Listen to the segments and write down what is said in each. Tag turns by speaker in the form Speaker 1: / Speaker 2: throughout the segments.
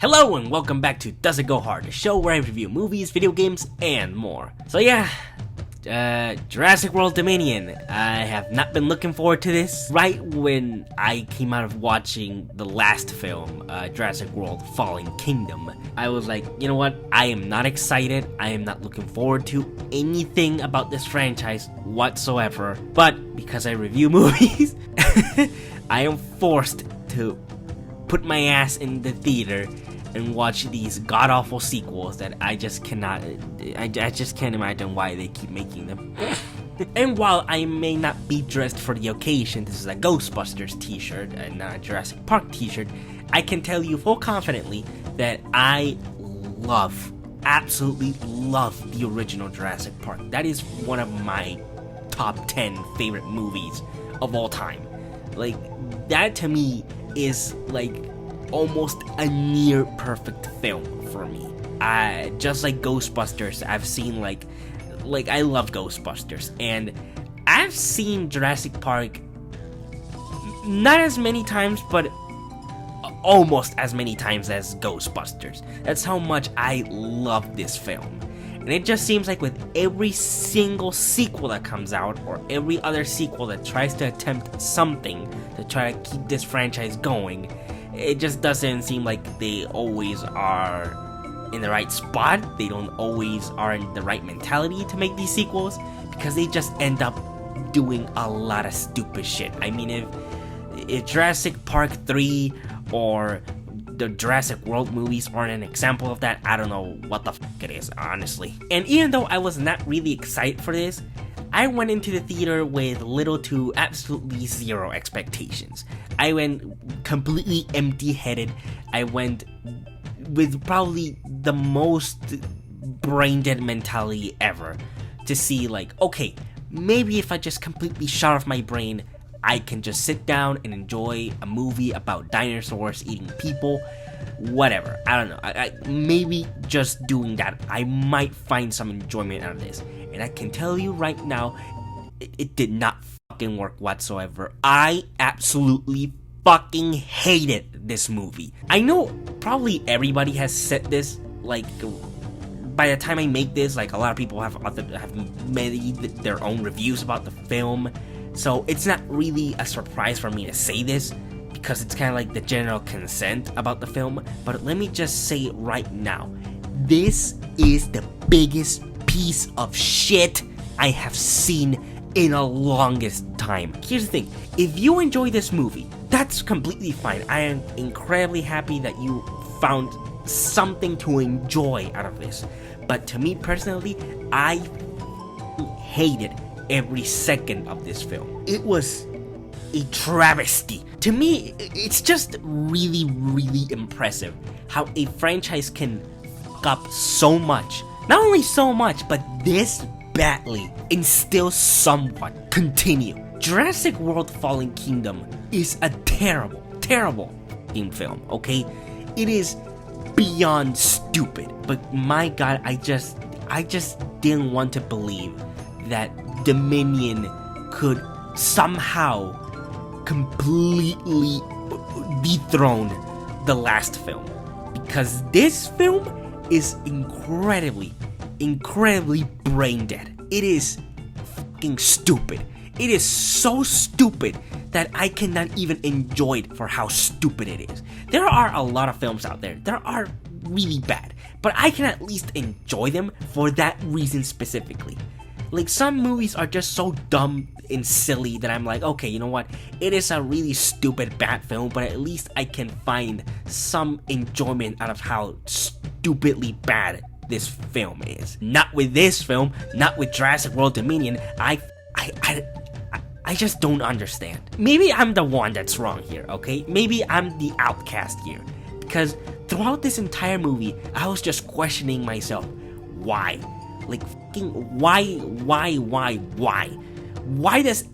Speaker 1: Hello and welcome back to Does It Go Hard, the show where I review movies, video games, and more. So yeah, Jurassic World Dominion. I have not been looking forward to this. Right when I came out of watching the last film, Jurassic World Fallen Kingdom, I was like, you know what, I am not excited, I am not looking forward to anything about this franchise whatsoever. But because I review movies, I am forced to put my ass in the theater and watch these god-awful sequels that I just cannot, I just can't imagine why they keep making them. And while I may not be dressed for the occasion, this is a Ghostbusters t-shirt and not a Jurassic Park t-shirt, I can tell you full confidently that I absolutely love the original Jurassic Park. That is one of my top 10 favorite movies of all time. Like, that to me is like almost a near perfect film for me. Just like Ghostbusters, I've seen like I love Ghostbusters, and I've seen Jurassic Park not as many times, but almost as many times as Ghostbusters. That's how much I love this film. And it just seems like with every single sequel that comes out, or every other sequel that tries to attempt something to try to keep this franchise going, it just doesn't seem like they always are in the right spot. They don't always are in the right mentality to make these sequels, because they just end up doing a lot of stupid shit. I mean, if Jurassic Park 3 or the Jurassic World movies aren't an example of that, I don't know what the fuck it is, honestly. And even though I was not really excited for this, I went into the theater with little to absolutely zero expectations. I went completely empty-headed. I went with probably the most brain-dead mentality ever to see, like, okay, maybe if I just completely shut off my brain, I can just sit down and enjoy a movie about dinosaurs eating people. Whatever, I don't know, I maybe just doing that, I might find some enjoyment out of this. And I can tell you right now, it did not fucking work whatsoever. I absolutely fucking hated this movie. I know probably everybody has said this, like, by the time I make this, like, a lot of people have made their own reviews about the film, so it's not really a surprise for me to say this, because it's kind of like the general consent about the film. But let me just say it right now, this is the biggest piece of shit I have seen in the longest time. Here's the thing, if you enjoy this movie, that's completely fine. I am incredibly happy that you found something to enjoy out of this. But to me personally, I hated every second of this film. It was a travesty. To me, it's just really, really impressive how a franchise can fuck up so much. Not only so much, but this badly, and still somewhat continue. Jurassic World Fallen Kingdom is a terrible, terrible film, okay? It is beyond stupid, but my god, I just didn't want to believe that Dominion could somehow completely dethrone the last film, because this film is incredibly brain dead. It is fucking stupid. It is so stupid that I cannot even enjoy it for how stupid it is. There are a lot of films out there that are really bad, but I can at least enjoy them for that reason specifically. Like, some movies are just so dumb and silly that I'm like, okay, you know what? It is a really stupid, bad film, but at least I can find some enjoyment out of how stupidly bad this film is. Not with this film, not with Jurassic World Dominion. I just don't understand. Maybe I'm the one that's wrong here, okay? Maybe I'm the outcast here. Because throughout this entire movie, I was just questioning myself. Why? Like, fucking why? Why does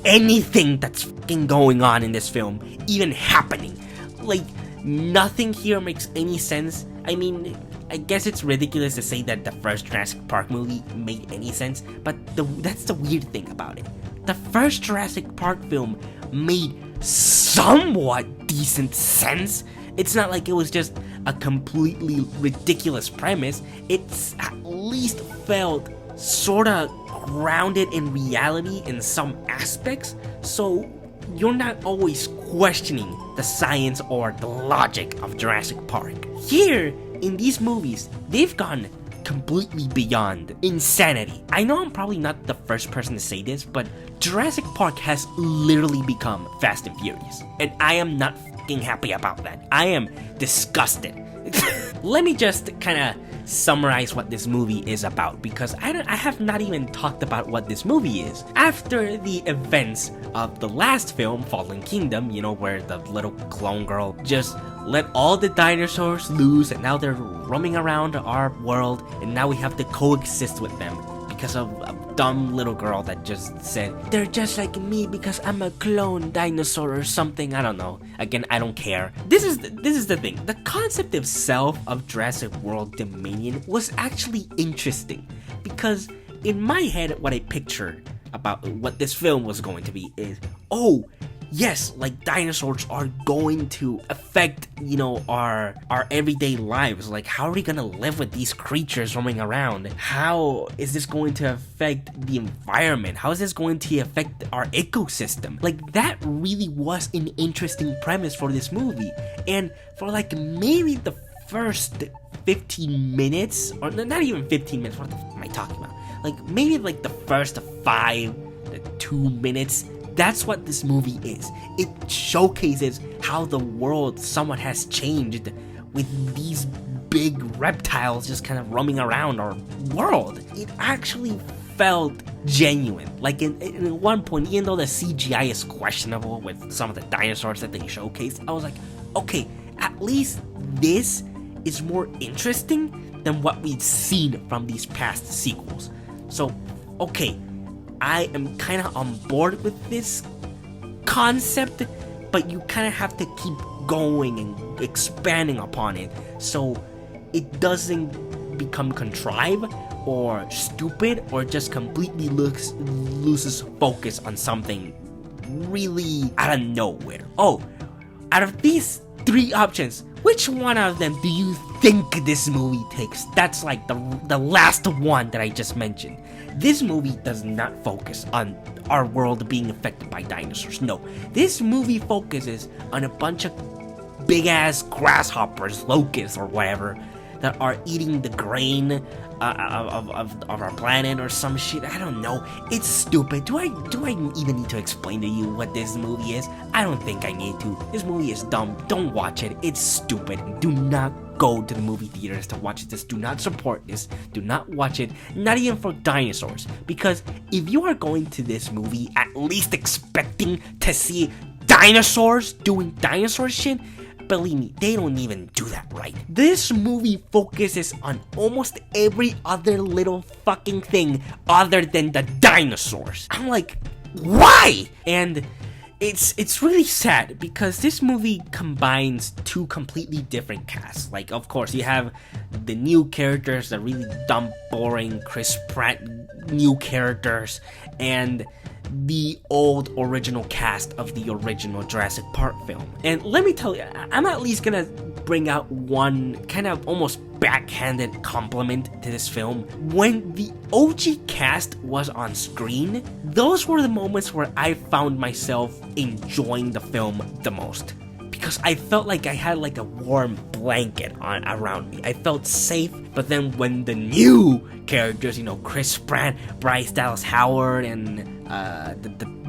Speaker 1: anything that's fucking going on in this film even happening? Like, nothing here makes any sense. I mean, I guess it's ridiculous to say that the first Jurassic Park movie made any sense, but that's the weird thing about it. The first Jurassic Park film made somewhat decent sense, It's not like it was just a completely ridiculous premise. It's at least felt sorta grounded in reality in some aspects, so you're not always questioning the science or the logic of Jurassic Park. Here, in these movies, they've gone completely beyond insanity. I know I'm probably not the first person to say this, but Jurassic Park has literally become Fast and Furious, and I am not fucking happy about that. I am disgusted. Let me just kind of summarize what this movie is about, because I have not even talked about what this movie is. After the events of the last film, Fallen Kingdom, you know, where the little clone girl just let all the dinosaurs loose and now they're roaming around our world, and now we have to coexist with them because of a dumb little girl that just said, they're just like me because I'm a clone dinosaur or something, I don't know. Again, I don't care. This is the thing. The concept itself of Jurassic World Dominion was actually interesting, because in my head, what I pictured about what this film was going to be is, oh, yes, like dinosaurs are going to affect, you know, our everyday lives. Like, how are we gonna live with these creatures roaming around? How is this going to affect the environment? How is this going to affect our ecosystem? Like, that really was an interesting premise for this movie. And for like maybe the first 15 minutes, or not even 15 minutes, what the f am I talking about? Like, maybe like the first 5 to 2 minutes, that's what this movie is. It showcases how the world somewhat has changed with these big reptiles just kind of roaming around our world. It actually felt genuine. Like in one point, even though the CGI is questionable with some of the dinosaurs that they showcased, I was like, okay, at least this is more interesting than what we've seen from these past sequels. So, okay, I am kind of on board with this concept, but you kind of have to keep going and expanding upon it so it doesn't become contrived or stupid or just completely loses focus on something really out of nowhere. Oh, out of these 3 options, which one of them do you think this movie takes? That's like the last one that I just mentioned. This movie does not focus on our world being affected by dinosaurs. No, this movie focuses on a bunch of big-ass grasshoppers, locusts, or whatever, that are eating the grain of our planet or some shit. I don't know. It's stupid. Do I even need to explain to you what this movie is? I don't think I need to. This movie is dumb. Don't watch it. It's stupid. Do not go to the movie theaters to watch this. Do not support this. Do not watch it. Not even for dinosaurs. Because if you are going to this movie at least expecting to see dinosaurs doing dinosaur shit, believe me, they don't even do that right. This movie focuses on almost every other little fucking thing other than the dinosaurs. I'm like, why? And it's really sad because this movie combines 2 completely different casts. Like, of course, you have the new characters, the really dumb, boring Chris Pratt new characters, and the old original cast of the original Jurassic Park film. And let me tell you, I'm at least gonna bring out one kind of almost backhanded compliment to this film. When the OG cast was on screen, those were the moments where I found myself enjoying the film the most. Because I felt like I had like a warm blanket around me. I felt safe. But then when the new characters, you know, Chris Pratt, Bryce Dallas Howard, and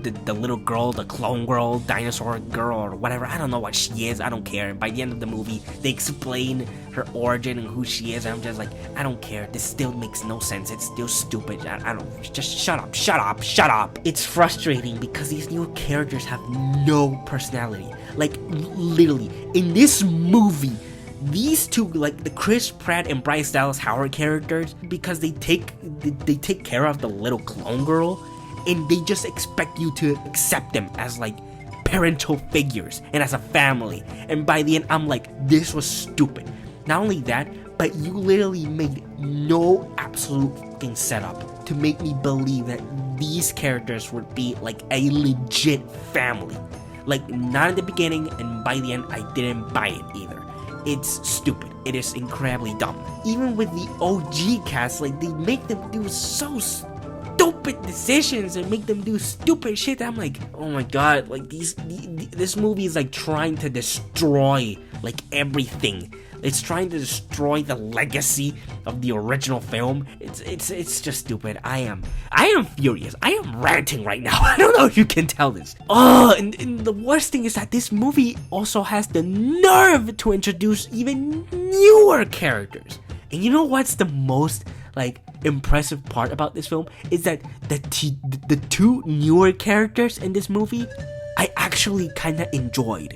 Speaker 1: the little girl, the clone girl, dinosaur girl, or whatever, I don't know what she is, I don't care. And by the end of the movie, they explain her origin and who she is, and I'm just like, I don't care, this still makes no sense, it's still stupid, I don't, just shut up. It's frustrating because these new characters have no personality. Like, literally, in this movie, these 2, like the Chris Pratt and Bryce Dallas Howard characters, because they take care of the little clone girl, and they just expect you to accept them as like parental figures and as a family. And by the end, I'm like, this was stupid. Not only that, but you literally made no absolute fucking setup to make me believe that these characters would be like a legit family. Like, not in the beginning, and by the end, I didn't buy it either. it's stupid. It is incredibly dumb. Even with the OG cast, like, they make them do so stupid decisions and make them do stupid shit. I'm like, oh my god, like this movie is like trying to destroy like everything. It's trying to destroy the legacy of the original film. It's just stupid. I am furious. I am ranting right now. I don't know if you can tell this. Oh, and the worst thing is that this movie also has the nerve to introduce even newer characters. And you know what's the most like impressive part about this film is that the two newer characters in this movie I actually kind of enjoyed.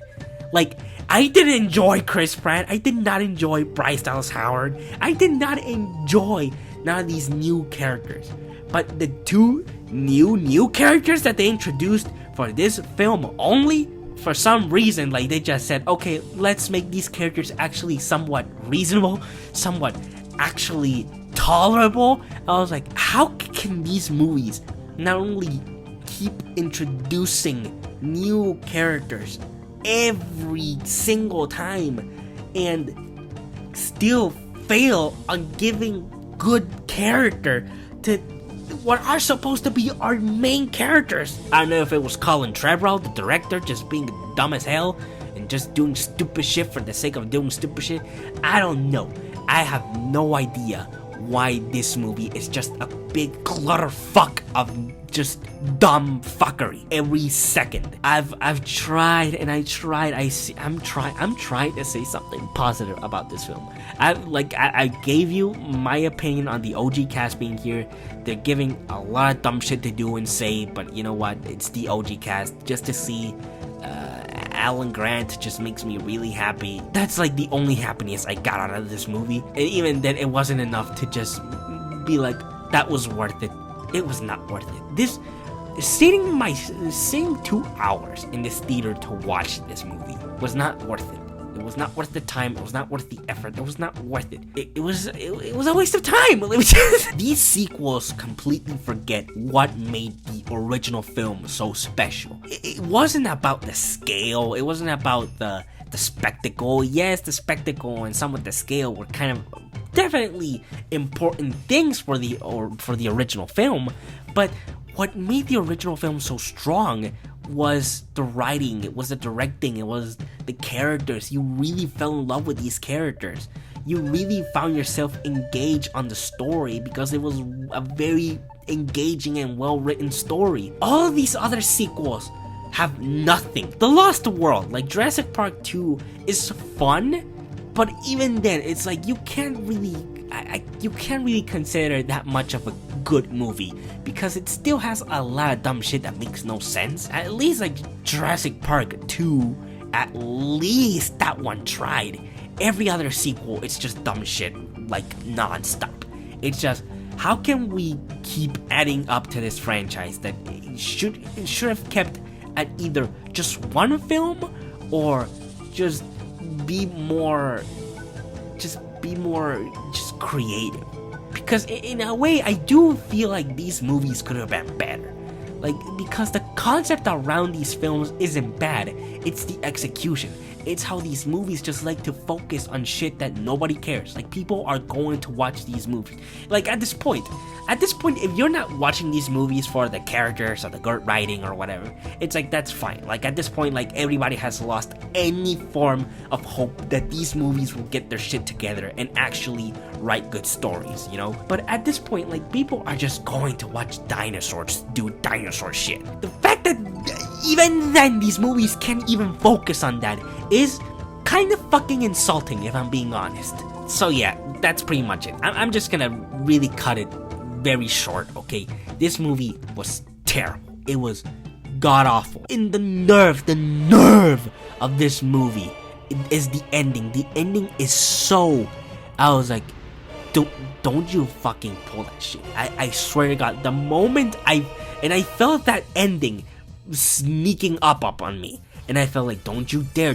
Speaker 1: Like, I didn't enjoy Chris Pratt. I did not enjoy Bryce Dallas Howard. I did not enjoy none of these new characters. But the two new characters that they introduced for this film only, for some reason, like, they just said, okay, let's make these characters actually somewhat reasonable, somewhat actually tolerable. I was like, how can these movies not only keep introducing new characters every single time and still fail on giving good character to what are supposed to be our main characters? I don't know if it was Colin Trevorrow, the director, just being dumb as hell and just doing stupid shit for the sake of doing stupid shit. I don't know. I have no idea why this movie is just a big clutterfuck of just dumb fuckery every second. I've tried and I tried. I'm trying to say something positive about this film. I gave you my opinion on the OG cast being here. They're giving a lot of dumb shit to do and say, but you know what? It's the OG cast. Just to see Alan Grant just makes me really happy. That's like the only happiness I got out of this movie. And even then, it wasn't enough to just be like, that was worth it. It was not worth it. This sitting 2 hours in this theater to watch this movie was not worth it. It was not worth the time. It was not worth the effort. It was not worth it. It was a waste of time. These sequels completely forget what made the original film so special. It wasn't about the scale. It wasn't about the spectacle. Yes, the spectacle and some of the scale were kind of definitely important things for the original film, but what made the original film so strong was the writing, it was the directing, it was the characters. You really fell in love with these characters. You really found yourself engaged on the story because it was a very engaging and well-written story. All of these other sequels have nothing. The Lost World, like Jurassic Park 2, is fun, but even then, it's like you can't really consider that much of a good movie because it still has a lot of dumb shit that makes no sense. At least like Jurassic Park 2, at least that one tried. Every other sequel, it's just dumb shit, like non-stop. It's just, how can we keep adding up to this franchise that it should have kept at either just one film or just be more creative? Because in a way, I do feel like these movies could have been better. Like, because the concept around these films isn't bad, it's the execution. It's how these movies just like to focus on shit that nobody cares. Like, people are going to watch these movies. Like, at this point, if you're not watching these movies for the characters or the good writing or whatever, it's like, that's fine. Like, at this point, like, everybody has lost any form of hope that these movies will get their shit together and actually write good stories, you know? But at this point, like, people are just going to watch dinosaurs do dinosaur shit. The fact that even then these movies can't even focus on that is kind of fucking insulting, if I'm being honest. So yeah, that's pretty much it. I'm just gonna really cut it very short, okay? This movie was terrible. It was god-awful. And the nerve of this movie is the ending. The ending is so... I was like, don't you fucking pull that shit. I swear to God, the moment I felt that ending sneaking up on me. And I felt like, don't you dare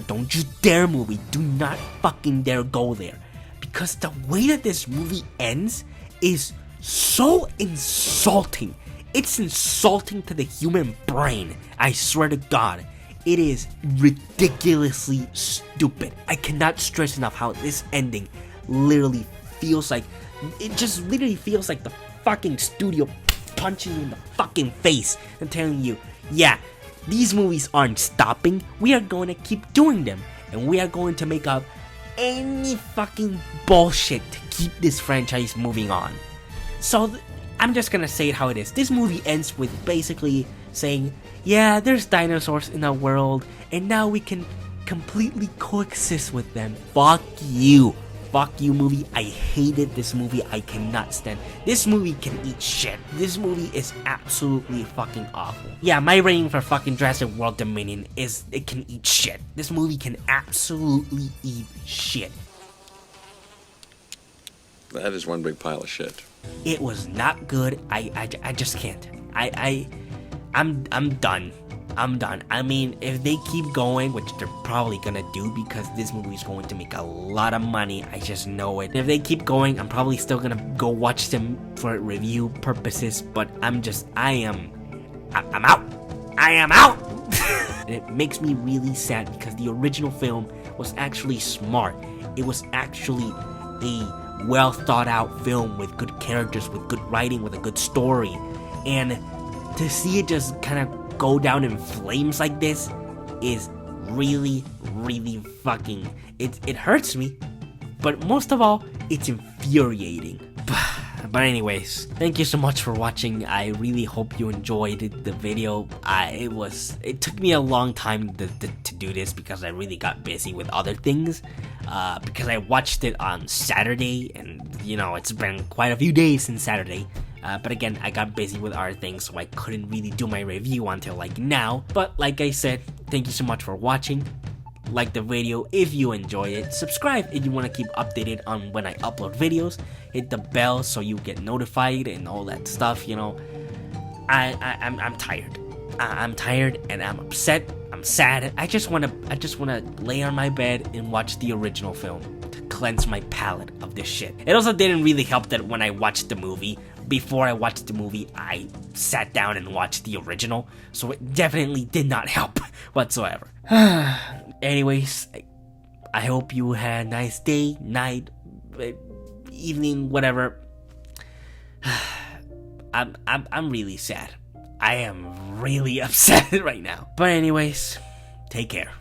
Speaker 1: movie, do not fucking dare go there. Because the way that this movie ends is so insulting. It's insulting to the human brain, I swear to God. It is ridiculously stupid. I cannot stress enough how this ending literally feels like, it just literally feels like the fucking studio punching you in the fucking face and telling you, yeah, these movies aren't stopping. We are going to keep doing them, and we are going to make up any fucking bullshit to keep this franchise moving on. So I'm just gonna say it how it is. This movie ends with basically saying, yeah, there's dinosaurs in our world, and now we can completely coexist with them. Fuck you. Fuck you, movie. I hated this movie. I cannot stand. This movie can eat shit. This movie is absolutely fucking awful. Yeah, my rating for fucking Jurassic World Dominion is it can eat shit. This movie can absolutely eat shit.
Speaker 2: That is one big pile of shit.
Speaker 1: It was not good. I just can't. I'm done. I'm done. I mean, if they keep going, which they're probably gonna do because this movie is going to make a lot of money, I just know it. If they keep going, I'm probably still gonna go watch them for review purposes, but I'm out. I am out! And it makes me really sad because the original film was actually smart. It was actually a well thought out film with good characters, with good writing, with a good story. And to see it just kind of go down in flames like this is really, really fucking, it hurts me, but most of all, it's infuriating. But anyways, thank you so much for watching. I really hope you enjoyed the video. It took me a long time to do this because I really got busy with other things, because I watched it on Saturday, and you know, it's been quite a few days since Saturday. But again, I got busy with other things, so I couldn't really do my review until like now. But like I said, thank you so much for watching. Like the video if you enjoy it. Subscribe if you want to keep updated on when I upload videos. Hit the bell so you get notified and all that stuff, you know. I'm tired. I'm tired and I'm upset. I'm sad. I just wanna lay on my bed and watch the original film to cleanse my palate of this shit. It also didn't really help that when I watched the movie, before I watched the movie, I sat down and watched the original, so it definitely did not help whatsoever. Anyways, I hope you had a nice day, night, evening, whatever. I'm really sad. I am really upset right now. But anyways, take care.